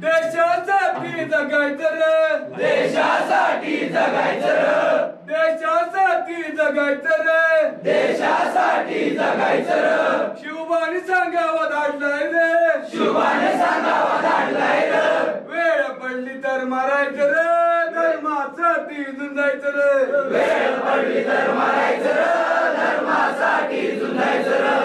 देशासाठी जगायचं रे, देशासाठी जगायचं रे, देशासाठी जगायचं रे, देशासाठी जगायचं रे. शिवबाने सांगावा धाडलाय रे, शुभाने सांगावा धाडलाय रे. वेळ पडली तर मारायचं रे, धर्मासाठी झुंजायचं रे. वेळ पडली तर मारायचं रे, धर्मासाठी झुंजायचं रे.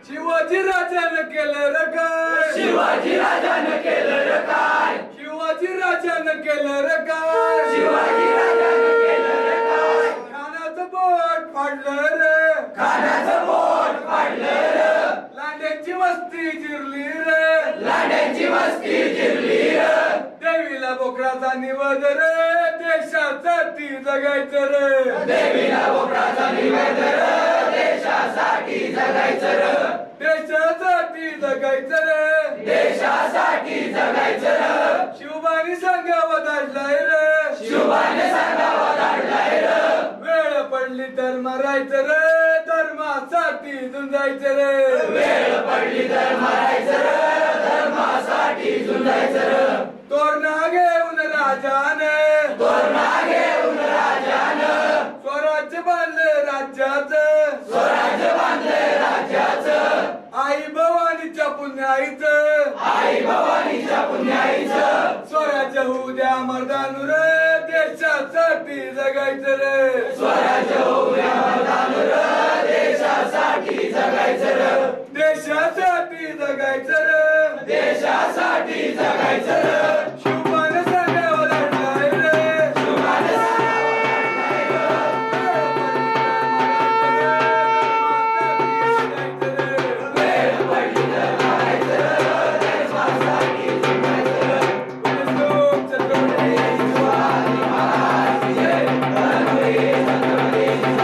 शिवाजी राजानं केलं रे काय, शिवाजी राजानं केलं रे काय, शिवाजी राजानं केलं रे काय, शिवाजी राजानं केलं रे काय. खानाचं बोट फाडलं रे, खानाचं बोट फाडलं रे, लांड्यांची वस्ती जिरली रे, लांड्यांची वस्ती जिरली रे. देवीला बोकडाचा निवद रे, देशासाठी जगायचं रे. देवीला बोकडाचा निवेद रे, देशासाठी जगायचं रे. देशासाठी जगायचं रे, देशासाठी जगायचं रे. शिवबाने सांगावं धाडलाय रे, शुभाने सांगावा धाडलाय रे. वेळ पडली तर मारायचं रे, धर्मासाठी झुंजायचं रे. वेळ पडली तर मारायचं रे, धर्मासाठी झुंजायचं रे. तोरणा घेऊन राजाने, तोरणा घेऊन राजानं स्वराज्य बांधलं राज्याचं, स्वराज्य बांधलंय राज्याचं. आई भवानीच्या पुण्याईचं, आई भवानीच्या पुण्याईचं. स्वराज्य होऊ द्या मर्दानू रे, देशासाठी जगायचं रे. स्वराज्य होऊया मर्दानू रे, देशासाठी जगायचं रे. देशासाठी जगायचं रे, देशासाठी जगायचं रे. शिवबाने सांगावं धाडलाय रे, शुभाने सांगावा धाडलाय रे. वेळ पडली तर मारायचं रे, देशासाठी जगायचं रे. शिवाजी महाराज की जय, रणवीर छत्रपती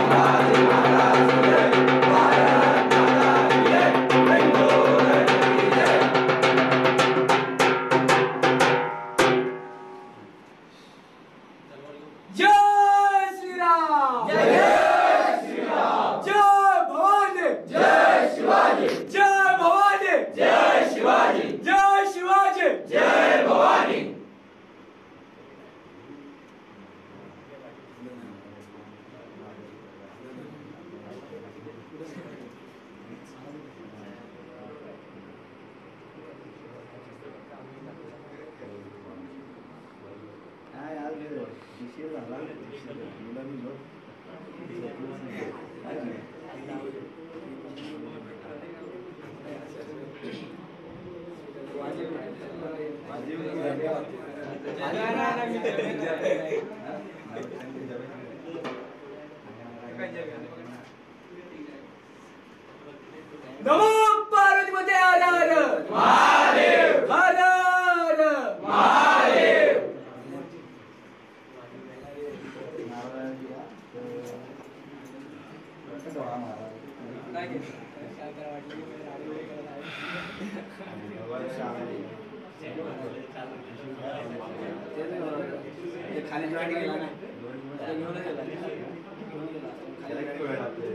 शिवाजी महाराज की जय. भारत माता की जय, हिंदू धर्म की जय. जय श्रीराम, जय श्रीराम. जय भवानी, जय शिवाजी, जय भवानी, जय शिवाजी, जय शिवाजी. जय भवानी. नमो पार्वतीपते हर हर महादेव, हर हर. महादेव. खाली जॉईन केला ना, घेऊन गेला.